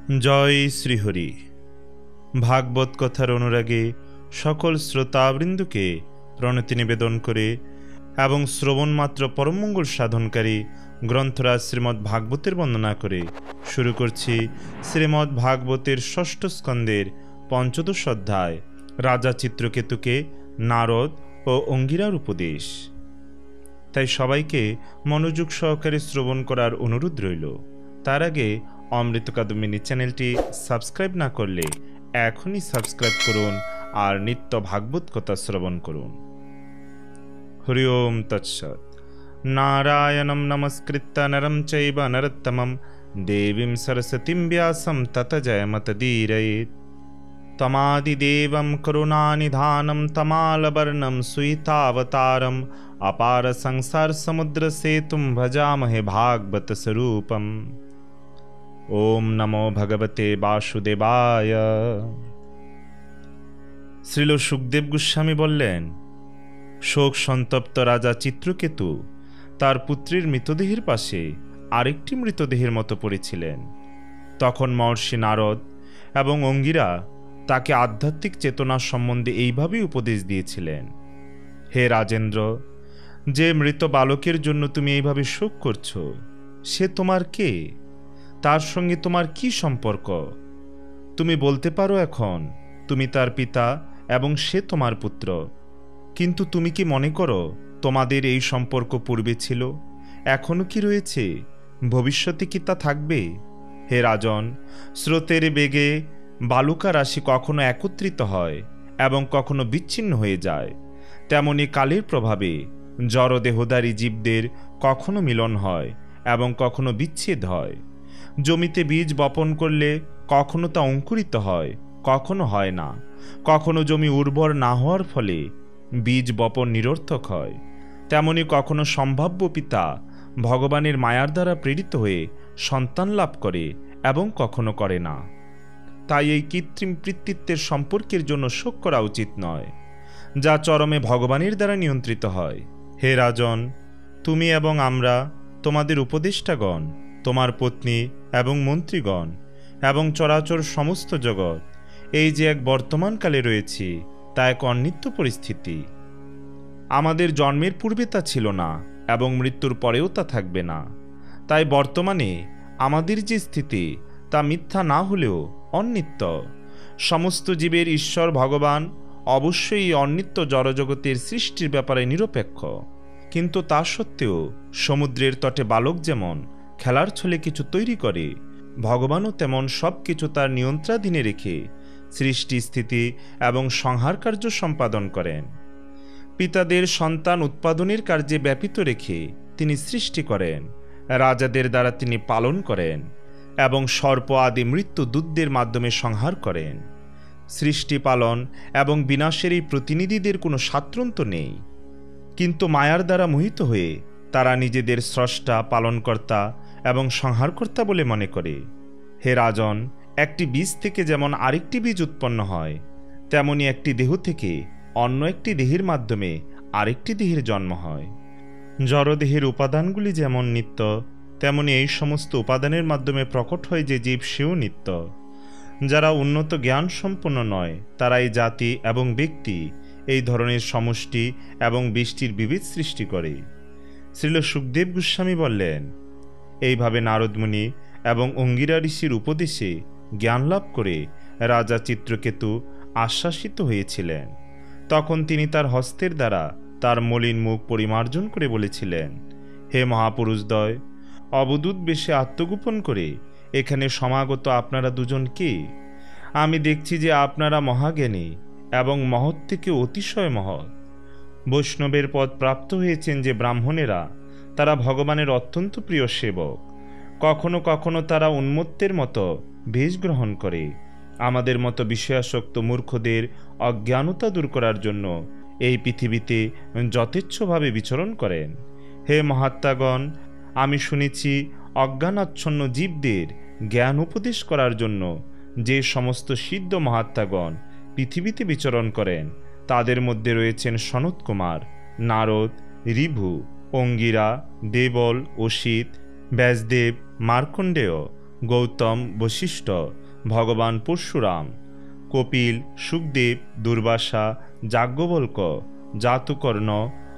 জয় শ্রীহরি। ভাগবত কথার অনুরাগে সকল শ্রোতাবৃন্দকে প্রণতি নিবেদন করে এবং শ্রবণমাত্র পরমমঙ্গল সাধনকারী গ্রন্থরাজ শ্রীমদ্ ভাগবতের বন্দনা করে শুরু করছি শ্রীমদ্ ভাগবতের ষষ্ঠ স্কন্দের পঞ্চদশ অধ্যায়, রাজা চিত্রকেতুকে নারদ ও অঙ্গিরার উপদেশ। তাই সবাইকে মনোযোগ সহকারে শ্রবণ করার অনুরোধ রইল। তার আগে অমৃত কাদম্বিনী চ্যানেলটি সাবস্ক্রাইব না করলে এখনই সাবস্ক্রাইব করুন আর নিত্য ভাগবত কথা শ্রবণ করুন। হরি ওম তৎসৎ। নারায়ণং নমস্কৃত্য নরং চৈব নরোত্তমং দেবীং সরস্বতীং ব্যাসং ততো জয়মুদীরয়েৎ। তমাদিদেবং করুণানিধাनं তমালবর্ণं সুইতাবতারं अपार संसार समुद्र सेतुं भजामहे भागवत स्वरूपम। ओम नमो भगवते वासुदेवाय। শ্রীল সুখদেব গোস্বামী বললেন, শোক সন্তপ্ত রাজা চিত্রকেতু তার পুত্রীর মৃতদেহের পাশে আরেকটি মৃতদেহের মতো পড়েছিলেন। তখন মহর্ষি নারদ এবং অঙ্গিরা তাকে আধ্যাত্মিক চেতনা সম্বন্ধে এইভাবেই উপদেশ দিয়েছিলেন। হে রাজেন্দ্র, যে মৃত বালকের জন্য তুমি এইভাবে শোক করছো, সে তোমার কে? তার সঙ্গে তোমার কি সম্পর্ক? তুমি বলতে পারো এখন তুমি তার পিতা এবং সে তোমার পুত্র, কিন্তু তুমি কি মনে করো তোমাদের এই সম্পর্ক পূর্বে ছিল, এখনো কি রয়েছে, ভবিষ্যতে কি তা থাকবে? হে রাজন, স্রোতের বেগে বালুকা রাশি কখনো একত্রিত হয় এবং কখনো বিচ্ছিন্ন হয়ে যায়, তেমনি কালের প্রভাবে জড়দেহধারী জীবদের কখনো মিলন হয় এবং কখনো বিচ্ছেদ হয়। জমিতে বীজ বপন করলে কখনো তা অঙ্কুরিত হয়, কখনো হয় না। কখনো জমি উর্বর না হওয়ার ফলে বীজ বপন নিরর্থক হয়। তেমনি কখনো সম্ভাব্য পিতা ভগবানের মায়ার দ্বারা প্রেরিত হয়ে সন্তান লাভ করে এবং কখনো করে না। তাই এই কৃত্রিম পিতৃত্বের সম্পর্কের জন্য শোক করা উচিত নয়, যা চরমে ভগবানের দ্বারা নিয়ন্ত্রিত হয়। হে রাজন, তুমি এবং আমরা, তোমাদের উপদেষ্টাগণ, তোমার পত্নী এবং মন্ত্রীগণ এবং চরাচর সমস্ত জগৎ, এই যে এক বর্তমানকালে রয়েছি, তা এক অনিত্য পরিস্থিতি। আমাদের জন্মের পূর্বে তা ছিল না এবং মৃত্যুর পরেও তা থাকবে না। তাই বর্তমানে আমাদের যে স্থিতি, তা মিথ্যা না হলেও অনিত্য। সমস্ত জীবের ঈশ্বর ভগবান অবশ্যই অনিত্য জড়জগতের সৃষ্টির ব্যাপারে নিরপেক্ষ, কিন্তু তা সত্ত্বেও সমুদ্রের তটে বালক যেমন খেলার ছলে কিছু তৈরি করে, ভগবানও তেমন সব কিছু তার নিয়ন্ত্রণাধীনে রেখে সৃষ্টি, স্থিতি এবং সংহার কার্য সম্পাদন করেন। পিতাদের সন্তান উৎপাদনের কার্যে ব্যাপিত রেখে তিনি সৃষ্টি করেন, রাজাদের দ্বারা তিনি পালন করেন এবং সর্প আদি মৃত্যু দূতদের মাধ্যমে সংহার করেন। সৃষ্টি, পালন এবং বিনাশের এই প্রতিনিধিদের কোনো স্বাতন্ত্র্য নেই, কিন্তু মায়ার দ্বারা মোহিত হয়ে তারা নিজেদের স্রষ্টা, পালনকর্তা এবং সংহারকর্তা বলে মনে করে। হে রাজন, একটি বীজ থেকে যেমন আরেকটি বীজ উৎপন্ন হয়, তেমনি একটি দেহ থেকে অন্য একটি দেহের মাধ্যমে আরেকটি দেহের জন্ম হয়। জড়দেহের উপাদানগুলি যেমন নিত্য, তেমনি এই সমস্ত উপাদানের মাধ্যমে প্রকট হয় যে জীব, সেও নিত্য। যারা উন্নত জ্ঞান সম্পন্ন নয়, তারা এই জাতি এবং ব্যক্তি, এই ধরনের সমষ্টি এবং বৃষ্টির বিবিধ সৃষ্টি করে। শ্রীল সুখদেব গোস্বামী বললেন, এইভাবে নারদমুনি এবং অঙ্গিরা ঋষির উপদেশে জ্ঞান লাভ করে রাজা চিত্রকেতু আশ্বাসিত হয়েছিলেন। তখন তিনি তার হস্তের দ্বারা তার মলিন মুখ পরিমার্জন করে বলেছিলেন, হে মহাপুরুষদ্বয়, অবধূত বেশে আত্মগোপন করে এখানে সমাগত আপনারা দুজন কে? আমি দেখছি যে আপনারা মহাজ্ঞানী এবং মহৎ থেকে অতিশয় মহৎ। বৈষ্ণবের পদ প্রাপ্ত হয়েছেন যে ব্রাহ্মণেরা, তারা ভগবানের অত্যন্ত প্রিয় সেবক। কখনো কখনো তারা উন্মত্তের মতো বেশ গ্রহণ করে আমাদের মতো বিষয়াসক্ত মূর্খদের অজ্ঞানতা দূর করার জন্য এই পৃথিবীতে যথেচ্ছভাবে বিচরণ করেন। হে মহাত্মাগণ, আমি শুনেছি অজ্ঞানাচ্ছন্ন জীবদের জ্ঞান উপদেশ করার জন্য যে সমস্ত সিদ্ধ মহাত্মাগণ পৃথিবীতে বিচরণ করেন, তাদের মধ্যে রয়েছেন সনত কুমার, নারদ, ঋভু, অঙ্গিরা, দেবল, অসিত, ব্যাসদেব, মার্কণ্ডেয়, গৌতম, বশিষ্ঠ, ভগবান পরশুরাম, কপিল, সুখদেব, দুর্বাসা, যাজ্ঞবল্ক, জাতুকর্ণ,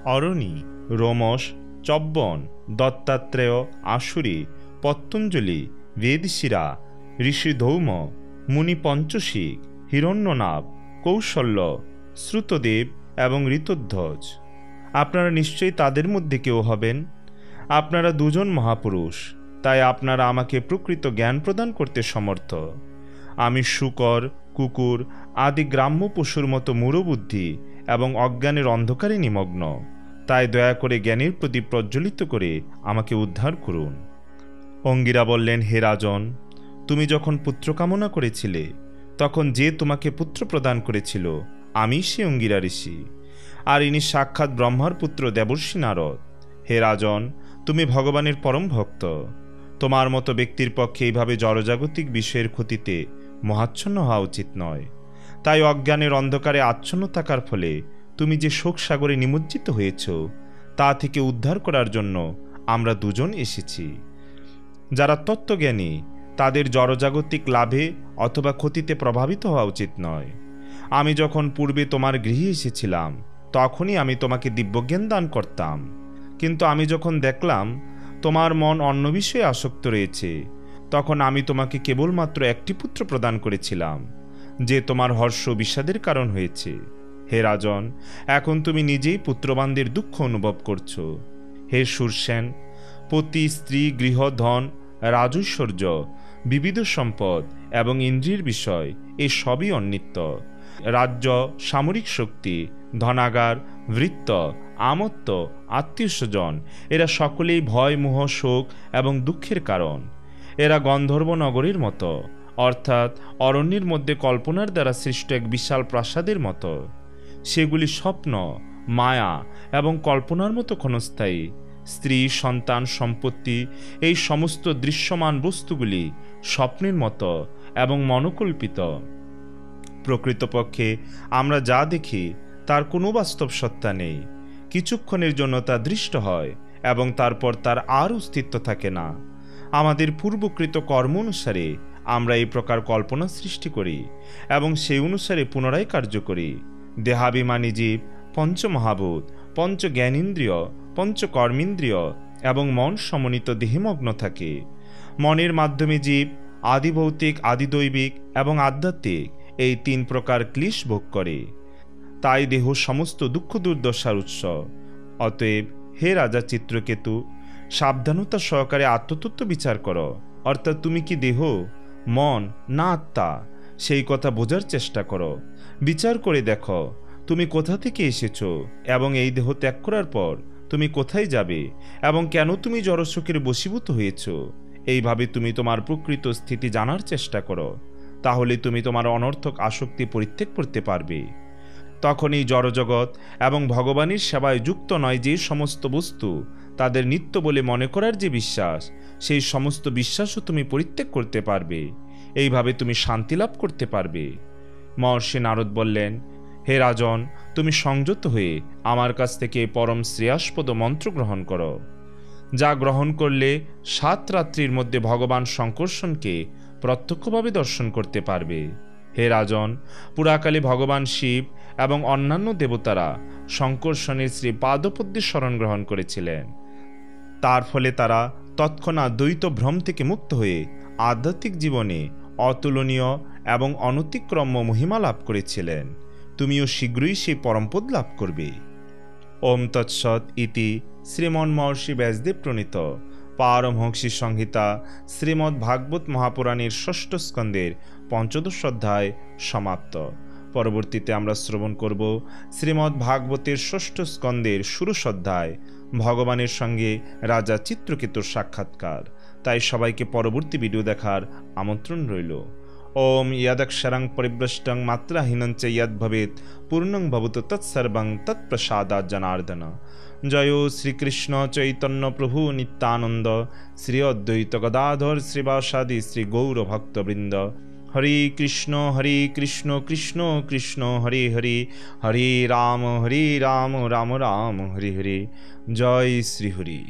অরণি, রোমশ, চব্বন, দত্তাত্রেয়, আশুরি, পতঞ্জলি, বেদশিরা, ঋষি ধৌম, মুনি পঞ্চশিক, হিরণ্যনাভ, কৌশল্য, শ্রুতদেব এবং ঋতধ্বজ। আপনারা নিশ্চয়ই তাদের মধ্যে কেউ হবেন। আপনারা দুজন মহাপুরুষ, তাই আপনারা আমাকে প্রকৃত জ্ঞান প্রদান করতে সমর্থ। আমি শূকর, কুকুর আদি গ্রাম্য পশুর মতো মূঢ়বুদ্ধি এবং অজ্ঞানের অন্ধকারে নিমগ্ন, তাই দয়া করে জ্ঞানের প্রদীপ প্রজ্বলিত করে আমাকে উদ্ধার করুন। অঙ্গিরা বললেন, হে রাজন, তুমি যখন পুত্র কামনা করেছিলে তখন যে তোমাকে পুত্র প্রদান করেছিল আমি সে অঙ্গিরা ঋষি, আর ইনি সাক্ষাৎ ব্রহ্মার পুত্র দেবর্ষি নারদ। হে রাজন, তুমি ভগবানের পরম ভক্ত। তোমার মতো ব্যক্তির পক্ষে এইভাবে জড়জাগতিক বিষয়ের ক্ষতিতে মহাচ্ছন্ন হওয়া উচিত নয়। তাই অজ্ঞানের অন্ধকারে আচ্ছন্ন থাকার ফলে তুমি যে শোক সাগরে নিমজ্জিত হয়েছ তা থেকে উদ্ধার করার জন্য আমরা দুজন এসেছি। যারা তত্ত্বজ্ঞানী তাদের জড়জাগতিক লাভে অথবা ক্ষতিতে প্রভাবিত হওয়া উচিত নয়। আমি যখন পূর্বে তোমার গৃহে এসেছিলাম তখনই আমি তোমাকে দিব্যজ্ঞান দান করতাম, কিন্তু আমি যখন দেখলাম তোমার মন অন্য বিষয়ে আসক্ত রয়েছে তখন আমি তোমাকে কেবলমাত্র একটি পুত্র প্রদান করেছিলাম, যে তোমার হর্ষ বিষাদের কারণ হয়েছে। হে রাজন, এখন তুমি নিজেই পুত্রবানদের দুঃখ অনুভব করছো। হে সুরসেন, পতি, স্ত্রী, গৃহ, ধন, রাজৈশ্বর্য, বিবিধ সম্পদ এবং ইন্দ্রিয়ের বিষয় এ সবই অনিত্য। রাজ্য, সামরিক শক্তি, ধনাগার, বৃত্ত, আমত্ত, আত্মীয় স্বজন এরা সকলেই ভয়, মোহ, শোক এবং দুঃখের কারণ। এরা গন্ধর্ব নগরীর মতো, অর্থাৎ অরণ্যের মধ্যে কল্পনার দ্বারা সৃষ্ট এক বিশাল প্রাসাদের মতো। সেগুলি স্বপ্ন, মায়া এবং কল্পনার মতো ক্ষণস্থায়ী। স্ত্রী, সন্তান, সম্পত্তি এই সমস্ত দৃশ্যমান বস্তুগুলি স্বপ্নের মতো এবং মনোকল্পিত। প্রকৃতপক্ষে আমরা যা দেখি তার কোনো বাস্তব সত্তা নেই। কিছুক্ষণের জন্য তা দৃষ্ট হয় এবং তারপর তার আর অস্তিত্ব থাকে না। আমাদের পূর্বকৃত কর্ম অনুসারে আমরা এই প্রকার কল্পনা সৃষ্টি করি এবং সেই অনুসারে পুনরায় কার্য করি। দেহাভিমানী জীব পঞ্চমহাভূত, পঞ্চ জ্ঞানেন্দ্রিয়, পঞ্চকর্মেন্দ্রিয় এবং মন সমন্বিত দেহমগ্ন থাকে। মনের মাধ্যমে জীব আদিভৌতিক, আদিদৈবিক এবং আধ্যাত্মিক এই তিন প্রকার ক্লেশ ভোগ করে। তাই দেহ সমস্ত দুঃখ দুর্দশার উৎস। অতএব হে রাজা চিত্রকেতু, সাবধানতা সহকারে আত্মতত্ত্ব বিচার করো, অর্থাৎ তুমি কি দেহ, মন না আত্মা সেই কথা বোঝার চেষ্টা করো। বিচার করে দেখো তুমি কোথা থেকে এসেছো এবং এই দেহ ত্যাগ করার পর তুমি কোথায় যাবে এবং কেন তুমি জড়সুখের বশীভূত হয়েছ। এইভাবে তুমি তোমার প্রকৃত স্থিতি জানার চেষ্টা করো, তাহলে তুমি তোমার অনর্থক আসক্তি পরিত্যাগ করতে পারবে। তখন এই জড়জগৎ এবং ভগবানের সেবায় যুক্ত নয় যে সমস্ত বস্তু তাদের নিত্য বলে মনে করার যে বিশ্বাস, সেই সমস্ত বিশ্বাসও তুমি পরিত্যাগ করতে পারবে। এইভাবে তুমি শান্তি লাভ করতে পারবে। মহর্ষি নারদ বললেন, হে রাজন, তুমি সংযত হয়ে আমার কাছ থেকে পরম শ্রেয়াস্পদ মন্ত্র গ্রহণ করো, যা গ্রহণ করলে 7 রাত্রির মধ্যে ভগবান শঙ্কর্ষণকে প্রত্যক্ষভাবে দর্শন করতে পারবে। হে রাজন, পুরাকালে ভগবান শিব এবং অন্যান্য দেবতারা শঙ্কর্ষণের শ্রী পাদপদ্মে শরণ গ্রহণ করেছিলেন। তার ফলে তারা তৎক্ষণাৎ দ্বৈত ভ্রম থেকে মুক্ত হয়ে আধ্যাত্মিক জীবনে অতুলনীয় এবং অনতিক্রম্য মহিমা লাভ করেছিলেন। তুমিও শীঘ্রই সেই পরমপদ লাভ করবে। ওম তৎসৎ ইতি শ্রীমন মহর্ষি ব্যাসদেব প্রণীত পারমহংসী সংহিতা শ্রীমদ্ ভাগবত মহাপুরাণের 6ষ্ঠ স্কন্ধের 15দশ অধ্যায় সমাপ্ত। পরবর্তীতে আমরা শ্রবণ করব শ্রীমদ্ ভাগবতের 6ষ্ঠ স্কন্ধের ষোড়শ অধ্যায় ভগবানের সঙ্গে রাজা চিত্রকেতুর সাক্ষাৎকার। তাই সবাইকে পরবর্তী ভিডিও দেখার আমন্ত্রণ রইল। ওম ইয়াদক্ষরং পরিভ্রষ্টং মাত্রাহীনং চ ইয়দ্ ভবেৎ পূর্ণং ভবতু তৎসর্বং তৎপ্রসাদাৎ জনার্দন। জয় শ্রীকৃষ্ণ চৈতন্য প্রভু নিত্যানন্দ, শ্রী অদ্বৈত গদাধর শ্রীবাসাদি শ্রী গৌর ভক্তবৃন্দ। হরে কৃষ্ণ কৃষ্ণ কৃষ্ণ হরে হরে, হরে রাম রাম রাম হরে হরে। জয় শ্রী হরি।